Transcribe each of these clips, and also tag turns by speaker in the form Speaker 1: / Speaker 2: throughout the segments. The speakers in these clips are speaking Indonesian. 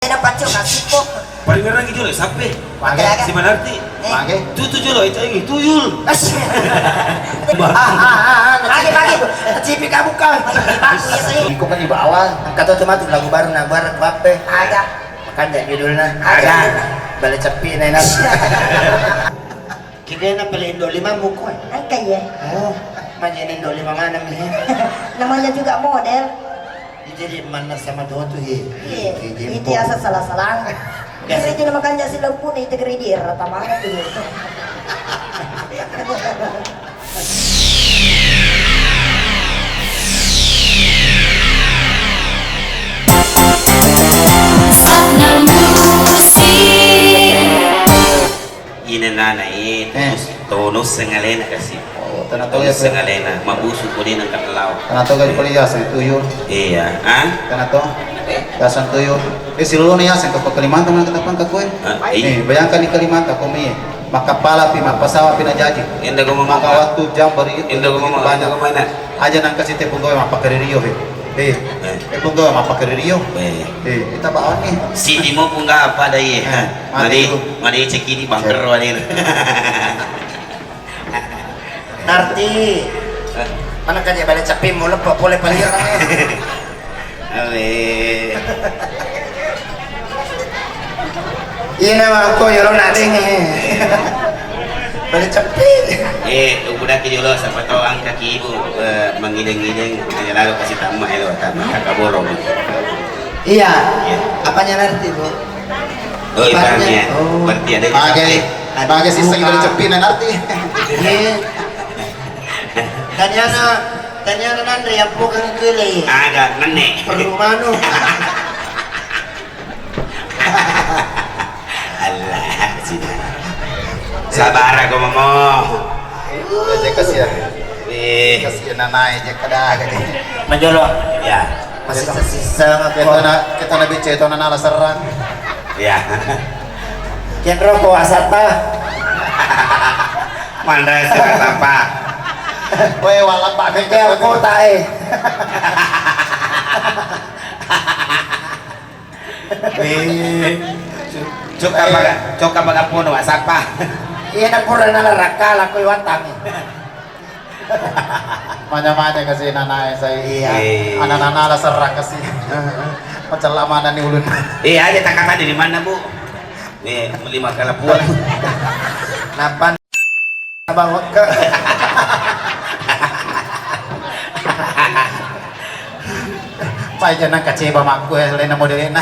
Speaker 1: Pacho kasih kok.
Speaker 2: Paling ngerang itu loh, sampai si Manarti. Tuh jual itu yang tuyul.
Speaker 1: Lagi cipi kamu kan. Bagus ya saya.
Speaker 3: Iko kan dibawa. Kata otomatis lagu baru nabar bape.
Speaker 1: Ada.
Speaker 3: Makanya judulnya
Speaker 1: Ada.
Speaker 3: Balik cepi nenak. Kira na pala Indo 5 muko.
Speaker 1: Angkat ya.
Speaker 3: Oh, majen Indo 5 mana nih?
Speaker 1: Namanya juga model.
Speaker 3: Jadi mana sama dua tuh
Speaker 1: Iya. Itu asal salah-salah. Kira itu makan jasi lampu nih tegeri dia rata mana tuh.
Speaker 2: Ini nana tonus sengalena kasih.
Speaker 3: Tanah tahu ya.
Speaker 2: Sengalena, mabusuk ko din ang kakalaw.
Speaker 3: Tanah tahu kan paliyasan tuyul.
Speaker 2: Iya, ah?
Speaker 3: Tanah tahu. Yasan tuyul. Si Lolo na yasan kapag Kalimantan na katapang kakoy. Bayangkan di Kalimantan kami. Makapala pi mapasawa pinajaji.
Speaker 2: Hindi ko
Speaker 3: Maka
Speaker 2: mamaka.
Speaker 3: waktu jam bari
Speaker 2: Hindi ko mamaka.
Speaker 3: banyak.
Speaker 2: Mana?
Speaker 3: Aja nang kasi te punggoy mapakaririo punggoy mapakaririo. Kita baon nih.
Speaker 2: Sidi mo kung nga pa dahi. Mali cekini bangker walin.
Speaker 3: Narti. Mana kanya balik capim mo lepo boleh palira.
Speaker 2: Ale.
Speaker 3: Iya nama aku yoro nading. Balik capim.
Speaker 2: Udah kejolo siapa tahu ang kaki ibu mengideng-ideng hanya lalu kasih tamu elo tama kakaborong.
Speaker 3: Iya. Apanya Narti, Bu?
Speaker 2: Oh, ibaratnya. Berarti ada
Speaker 3: Bagai sisa yang balik capim Narti. Iya. Kanyana nanda yang bukan kele.
Speaker 2: Ada nenek.
Speaker 3: Perumano.
Speaker 2: Allah, sini. Sabar aku ngomong.
Speaker 3: Aja kasih kasih nanai aja kada gini.
Speaker 2: Menjolo. Ya.
Speaker 3: Masih sisa kita nabi ceto nana serang.
Speaker 2: Ya.
Speaker 3: Kian rokok asata.
Speaker 2: Mandai serang apa?
Speaker 3: Weh walang pak kaya kota
Speaker 2: Cok apa pun wasapa.
Speaker 3: Iya nak pura nala rakal aku iwatang. Manya-manya kasi nanay saya iya. Anak-anak serang kasi. Macam lama nih ulun.
Speaker 2: Iya aja tak kata di mana bu? Nih 5 kalapuan.
Speaker 3: Napan abang ke. Pak jangan kecewa makku ya lain modelnya.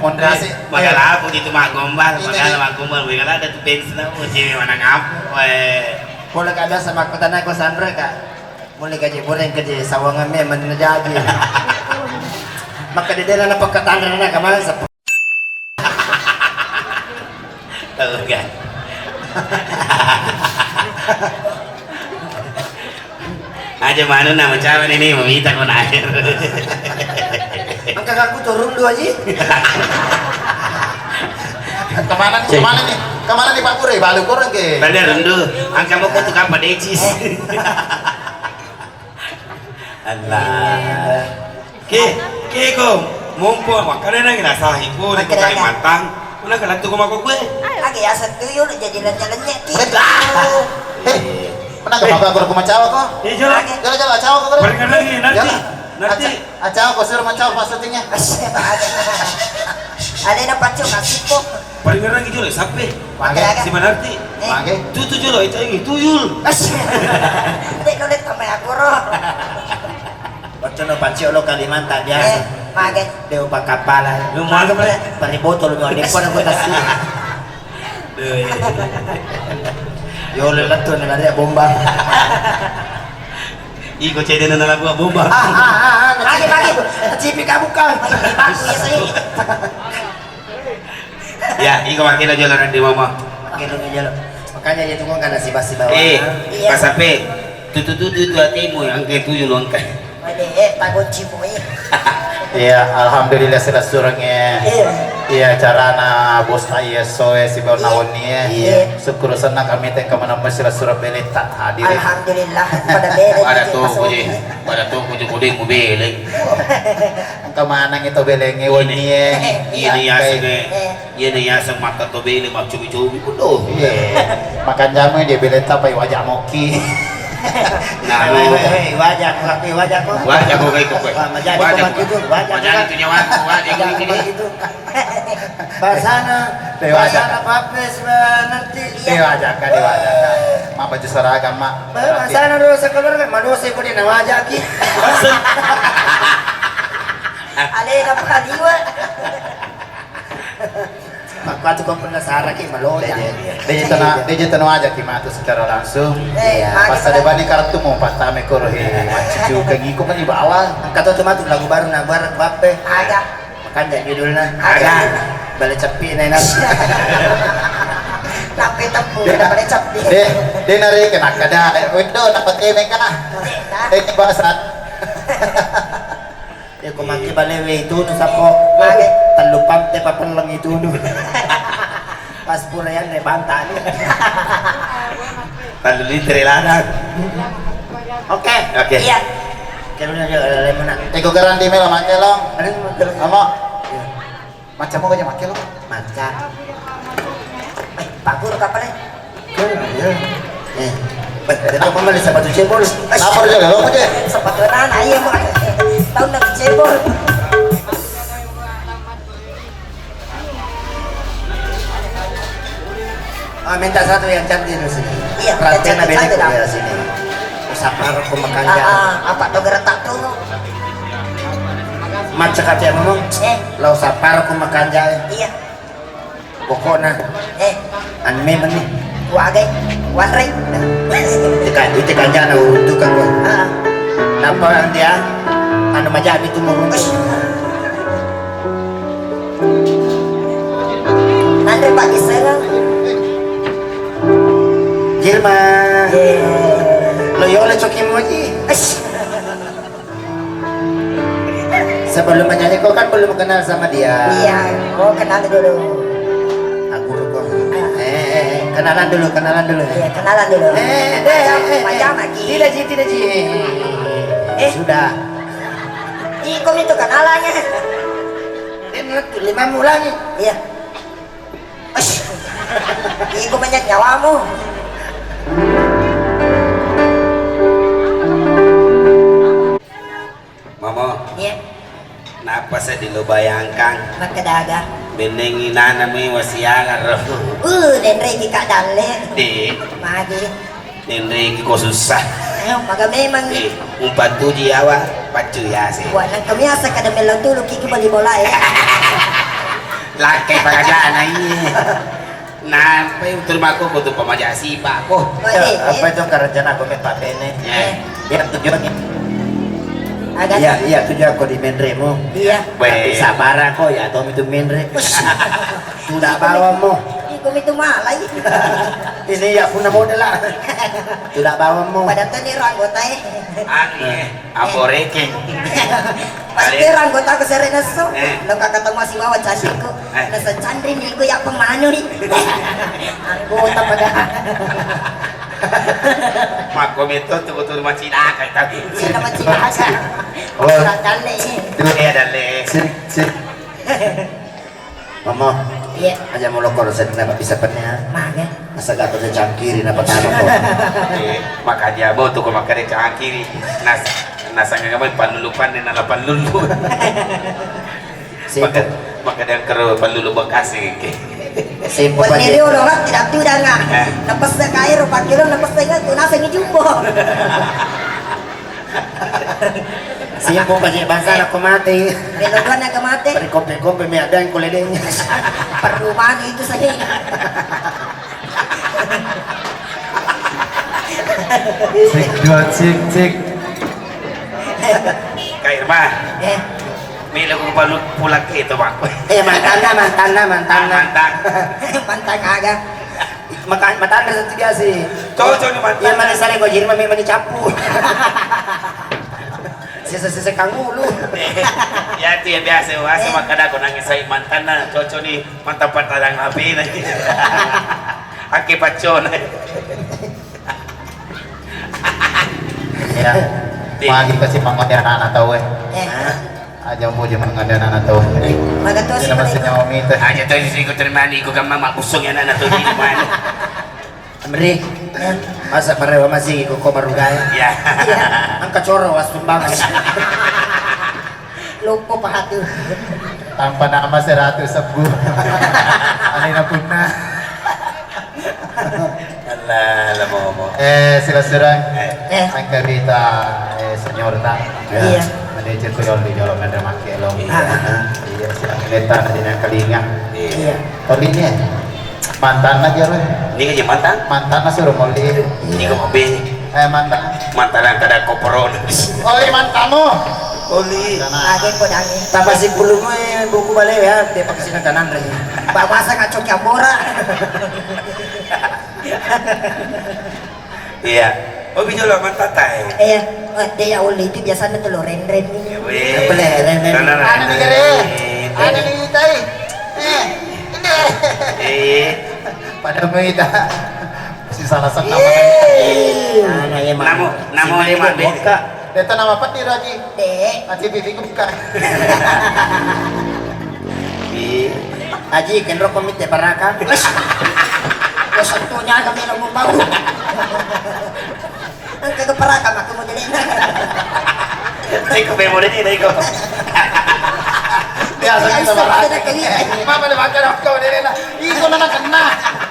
Speaker 3: Mondrasi.
Speaker 2: Magala ako dito magombal, magala magombal, magala ada tu bensin na mo, cewek mana ngapo
Speaker 3: Boleh kada sama aku tanah ko Sandra kak. Mulai kaji boleh kaji sawangan me menjadi. Maka di dalam apa ketandra na kamala sa.
Speaker 2: Tahu kan? Aja mana nama cawan ini meminta kon air.
Speaker 3: Ang kakakku turun dua aja. Kemana nih Pak Pure? Balik kurang ke?
Speaker 2: Balik rendu. Ang kamu kau tukang padecis. Allah. Ke ko mumpung makanya nang nasahin ko di Kalimantan. Una kalat ko mako gue.
Speaker 1: Lagi asal tuyul jadi lenyek-lenyek.
Speaker 3: Pernah ke maka aku macawa kok?
Speaker 2: Iya jalan.
Speaker 3: Jalan acawa kok.
Speaker 2: Balikan lagi nanti.
Speaker 3: Acawa kok suruh macawa pas syutingnya.
Speaker 1: Ada yang pacho kasih kok.
Speaker 2: Paling ngerang itu loh sampai si Manarti. Tuh jual itu yang tuyul.
Speaker 1: Dek lo lihat sama aku roh.
Speaker 3: Bocor no panci lo Kalimantan biasa.
Speaker 1: Magen.
Speaker 3: Dia upah kapal.
Speaker 2: Lu mau apa?
Speaker 3: Pari botol lo dia pun aku kasih. Yo lelat tuh nilai bomba.
Speaker 2: Iko cede na lagu bomba.
Speaker 1: Lagi cipi kamu kan. Bagus ya saya.
Speaker 2: Ya, iko makin aja orang di mama.
Speaker 3: Makin lo ngejalo. Makanya dia tunggu kan nasi basi bawah.
Speaker 2: Pas sampai tutu hatimu yang ke tujuh longkai.
Speaker 1: Waduh, takut cipu ya.
Speaker 3: Iya, alhamdulillah selas surangnya.
Speaker 4: Iya carana bos ayah soe si Borneo nih.
Speaker 3: Iya.
Speaker 4: Syukur senang kami teh kemana mesra surah belita hadir.
Speaker 1: Alhamdulillah pada bere.
Speaker 2: Pada tuh kuji, pada tuh kuji kuding mobil.
Speaker 4: Kemana itu belenge woni
Speaker 2: Ini ya sege, ini ya semata tuh beli mak cubi-cubi kudu.
Speaker 4: Iya. Makan jamu dia belita pai wajah moki.
Speaker 2: Nah,
Speaker 3: wajah kok.
Speaker 2: wajah kok kayak kok.
Speaker 3: Wajah
Speaker 2: Wajah
Speaker 3: gitu, wajah.
Speaker 2: Wajah itu nyawa, wajah ini.
Speaker 3: gitu. Bahasana, bahasana papes nanti.
Speaker 4: Dewa jaka. Mak baju seragam mak.
Speaker 3: Bahasana dosa keluarga, manusia ko din wajah ki.
Speaker 1: Ale na pakaliwa.
Speaker 3: Magkwato kong penasara ki maloya.
Speaker 4: Dia tanah aja kimatu secara langsung.
Speaker 1: Iya.
Speaker 4: Pas ada bani kartu mau patame korohi. Cucu kengiko kan di bawah.
Speaker 3: Kato tumatu lagu baru na barat bape.
Speaker 1: Ada.
Speaker 3: Makanya judulnya
Speaker 1: Ada.
Speaker 3: Balik cepi na inas.
Speaker 1: Nape tempu na pada cap di.
Speaker 4: Dia nari kena kada. Window dapat kene kana. Basat.
Speaker 3: Ya kumaki balewe itu no sapo.
Speaker 1: Mage.
Speaker 3: Talupam te papalang itu no. Pas pula yan na banta ni.
Speaker 2: Lalu litre lah.
Speaker 3: Oke.
Speaker 2: Oke.
Speaker 1: Iya.
Speaker 3: Kaya na yung mo na.
Speaker 4: Ego garanti melo makelong.
Speaker 3: Ano yung magdala?
Speaker 4: Amo. Macam mo kanya makelong.
Speaker 3: Maca.
Speaker 1: Ay, paguro ka pala.
Speaker 3: Ito pa mali sa batu cebol.
Speaker 4: Lapor juga lo aja.
Speaker 1: Sepaturan ayo mo. Tahun na cebol.
Speaker 3: Minta satu yang cantik di sini.
Speaker 1: Iya,
Speaker 3: Perhatian na
Speaker 1: cantik-cantik
Speaker 3: benek
Speaker 1: dah.
Speaker 3: di sini. Usapar ko makanja.
Speaker 1: Apa to geretak tuh?
Speaker 3: Maca kati mo. Lau sapar ko makanja.
Speaker 1: Iya.
Speaker 3: Pokokna anme man ni.
Speaker 1: Wagay. Wanray.
Speaker 3: Iti kanja na uruntukan ko.
Speaker 1: Ah.
Speaker 3: Napa ang dia? Ano majabi tumulong ko.
Speaker 1: Nandre Pak Isera.
Speaker 3: Jirma. Loyola Choki Moji. Sebelum menyanyi kau kan belum kenal sama dia.
Speaker 1: Iya, oh kenal dulu.
Speaker 3: Aku kok. Kenalan dulu.
Speaker 1: Iya, kenalan dulu. Macam lagi.
Speaker 3: Tidak Ji. Sudah.
Speaker 1: Ikom itu kenalannya.
Speaker 3: Ini 5 mulai.
Speaker 1: Iya. Ikom banyak nyawamu.
Speaker 2: Mama,
Speaker 1: Iya,
Speaker 2: napa sa di lo bayangkan?
Speaker 1: magkadaga.
Speaker 2: Bening inana mo yung wasiyangan ro.
Speaker 1: Denre di kadale.
Speaker 2: Di,
Speaker 1: Magi.
Speaker 2: nindri ko susah.
Speaker 1: Ayo, magame mang
Speaker 2: Di, umpat tuji awa, pacu yasi.
Speaker 1: buat nang kami asa kada melang dulu kiki bali bola ya.
Speaker 2: Laki pagajaan na iya. Nampai utul mako ko tu pamajasi pa ko.
Speaker 3: Apa itu kerjaan aku minta ini? Ya tujuannya.
Speaker 1: Agak.
Speaker 3: Iya tujuan aku di Menremo.
Speaker 1: Iya.
Speaker 3: Tapi sabar aku ya Tom itu Menre. Sudah bawa mo.
Speaker 1: Ikom itu malay.
Speaker 3: Ini ya puna model lah. Sudah bawa mo.
Speaker 1: Pada tuh ni anggota
Speaker 2: Ani, aboreke.
Speaker 1: Pasti anggota ko sa Renaso. Nung kakatama si Wawan Chasiko. Nasa Chandri ni ko ya pamano ni. Anggota pada.
Speaker 2: Makomento tu betul macina kay tadi.
Speaker 1: Sila man si Asa.
Speaker 4: Oh.
Speaker 1: Dale.
Speaker 2: Dunia dale.
Speaker 4: Sir.
Speaker 3: Mama,
Speaker 1: Iya.
Speaker 3: aja mau lokor sa na bisa panya.
Speaker 1: Maga.
Speaker 3: Masa gato sa jangkiri na patano ko.
Speaker 2: Makanya mo tu ko makare ka kiri. Nasa nga gamay panlulupan ni nalapan lulu. Maka yang kero panlulu bekas ke.
Speaker 3: Simpo
Speaker 1: Buat
Speaker 3: pa
Speaker 1: nili ulo nga, tidak tuda nga. Napas na kairo, 4 kilo, napas na nga, tunasa nga jumbo.
Speaker 3: Simpo pa siya bangsa na kumati.
Speaker 1: Bilogan na kamate.
Speaker 3: Parikompe-kompe may ada yung kulideng.
Speaker 1: Perumahan itu saja.
Speaker 4: Cik.
Speaker 2: Kay Irma, mila ko pa pulang ke ito bang.
Speaker 3: Mantan na.
Speaker 2: Mantang.
Speaker 1: Pantang aga.
Speaker 3: Matan na sa tiga si.
Speaker 2: Cocok ni
Speaker 3: Iya
Speaker 2: mantang.
Speaker 3: mana sare ko jiri mami mani capu. Sisa-sisa kang ulu.
Speaker 2: Ya itu ya biasa wasa makada ko nangis sa mantan na coco ni mantan patalang api na. Akibat na.
Speaker 4: Ya. Magi kasi pangotian anak tahu aja mo di mga anak tahu.
Speaker 1: Magatos
Speaker 4: Hindi naman siya umita.
Speaker 2: Aja to si ko termani ko kang mama kusong yan na to di man.
Speaker 3: Amri, masa pareho masih ko marugay.
Speaker 2: Ya.
Speaker 3: Ang kacoro was tumbangan.
Speaker 1: lupo pa hati.
Speaker 4: Tanpa nama 100 sebu. Ano na po na.
Speaker 2: Ala mo.
Speaker 4: Sila surang.
Speaker 1: Eh.
Speaker 4: Ang karita, senyorita.
Speaker 1: Iya.
Speaker 4: Manager ko yun, di nyolong na makelong. Iya, silang ileta na din ang kalinga.
Speaker 1: Iya.
Speaker 4: Tapi niya, mantan na gyaro.
Speaker 2: Hindi ka dyan mantan?
Speaker 4: Mantan na suruh mo li.
Speaker 2: Hindi ko mabi.
Speaker 4: Mantan.
Speaker 2: Mantan ang kada koporon.
Speaker 4: Oli mantan mo.
Speaker 2: Oli.
Speaker 1: Agay po dami.
Speaker 3: Tapos si pulo mo buku balik ya, dia pakai sini kanan lagi.
Speaker 1: Babasa ka chok mura.
Speaker 2: Iya. Oh bijolo mantan tay.
Speaker 1: Eh, dia uli itu biasanya tuh ren-ren ini.
Speaker 2: Weh.
Speaker 3: Boleh, Ren.
Speaker 4: Ano ni gare? Ano ni tay? Pada mo ita. Si salah sa nama na.
Speaker 3: Nah, ya
Speaker 2: Namo ni man.
Speaker 4: Dito nama pa ni Raji.
Speaker 1: Dek,
Speaker 4: Ati bibi ko ka.
Speaker 3: Aji kenro komite paraka.
Speaker 1: yung santunya kami lang mo bau. Ang kagapara ka mako mo dili na.
Speaker 2: Tay ko be mo din tay ko.
Speaker 4: Dia sa
Speaker 1: Ay,
Speaker 4: kita
Speaker 1: sa
Speaker 4: baraka.
Speaker 1: na kali.
Speaker 4: Mama na makan ako dili na. Iko na nakana.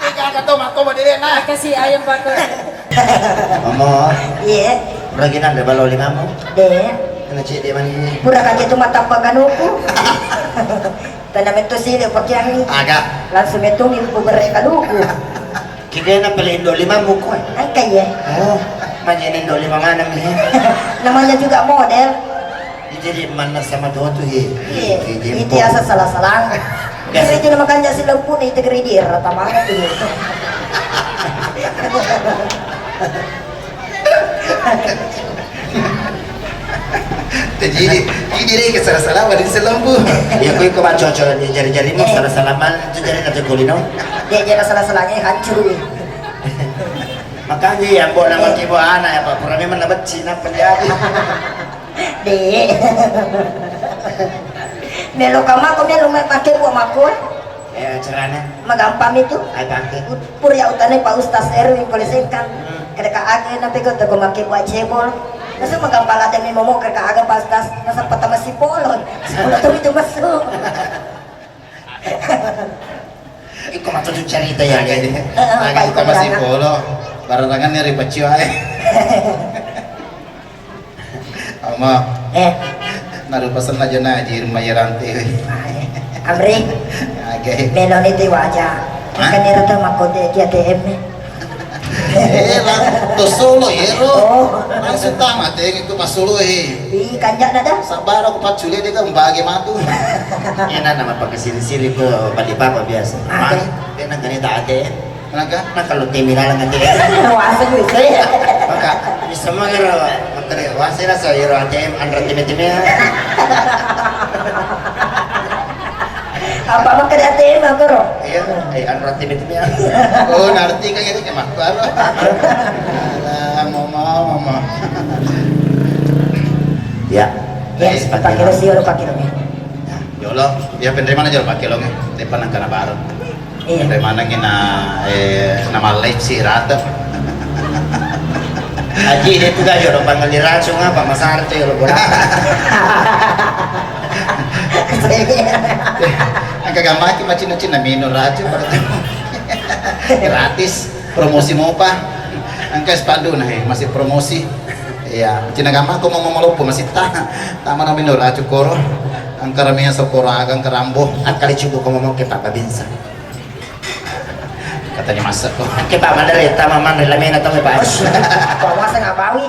Speaker 4: Ika ka to mako mo dili na.
Speaker 5: Kasi ayam pa ko.
Speaker 3: Mama,
Speaker 1: Iya,
Speaker 3: lagi nang balo lima mo.
Speaker 1: dek.
Speaker 3: Kena cik dia mani.
Speaker 1: Pura ka gitu matapagan ko. Tanam itu sih pakai ni.
Speaker 3: Agak.
Speaker 1: Langsung itu ibu berai kaduku.
Speaker 3: Kita na pala Indo lima mo ko.
Speaker 1: Ang kaya.
Speaker 3: Oh, manyan Indo lima mana mi.
Speaker 1: Namanya juga model.
Speaker 3: Jadi mana sama dua tu he.
Speaker 1: Iya, itu asa salah-salah. Kasi itu naman kanya silang pun itu gredir tamang itu.
Speaker 4: Jadi ini ke salah-salah wadin selambu.
Speaker 3: Ya ko ko ba cocok di jari-jari mo salah-salaman tu jari na kulino.
Speaker 1: Dia jangan salah-salahnya hancur.
Speaker 3: Makanya ya mbok nama kibo anak ya Pak Pura memang dapat Cina penjadi.
Speaker 1: Dek. Melo kama ko melo may pakai buah makul.
Speaker 3: Ya caranya
Speaker 1: Magampam itu.
Speaker 3: ay pakai.
Speaker 1: Purya utane Pak Ustaz Erwin kolesekan. Kada ka age na pegot ko make buah cebol. Nasa magampala dami momo kada ka aga Pak Ustaz. Nasa patama si polon. Wala to itu masuk.
Speaker 3: Iko matutu cerita ya
Speaker 4: Lagi
Speaker 3: jadi.
Speaker 4: lagi kita masih polo. Barangan nyari pacio ay. Ama naru pesan aja na jir mayarante.
Speaker 1: Amri,
Speaker 4: Agay.
Speaker 1: melon itu wajah. Kanira to makode dia DM ni.
Speaker 4: Lang to solo yero.
Speaker 1: Oh.
Speaker 4: Langsung tama te itu masulo
Speaker 1: Bi kanjak na dah.
Speaker 4: Sabar aku pacule dia kan bagi matu.
Speaker 3: Ina naman pag sili-sili ko pati papa biasa.
Speaker 1: Ate.
Speaker 3: Dia nang ganita ate.
Speaker 4: Kenapa?
Speaker 3: Nah kalau timina lang ate.
Speaker 1: Wasa ko isa.
Speaker 3: Maka bisa mangiro makare wasira sa iro ate andra timi-timi.
Speaker 1: Apa makade ate magoro?
Speaker 3: Iya, andra timi-timi.
Speaker 4: Oh, narti kan ini kemak baru. Alah, mama.
Speaker 3: Ya.
Speaker 1: Yes, pakai lo siyo pakai lo.
Speaker 4: Yolo, dia pendiri mana jauh pakai lo depan nang kana baru.
Speaker 1: Iya.
Speaker 4: Pendiri mana kina nama live si rata.
Speaker 3: Aji dia tu dah jodoh panggil racun apa masar tu lo borak.
Speaker 4: Ang kagamaki macin-macin na mino radyo gratis promosi mo pa ang kaspando na masih promosi iya cinagama ko mamamalo po masih tama na mino radyo koro ang karamihan sa koragang karambo
Speaker 3: At kali cukup kau ngomong ke Papa Binsa.
Speaker 4: katanya masa ko
Speaker 3: Ke Pak Mandar ya, tama man lamin atau ke Pak.
Speaker 1: Bawa sa ngabawi.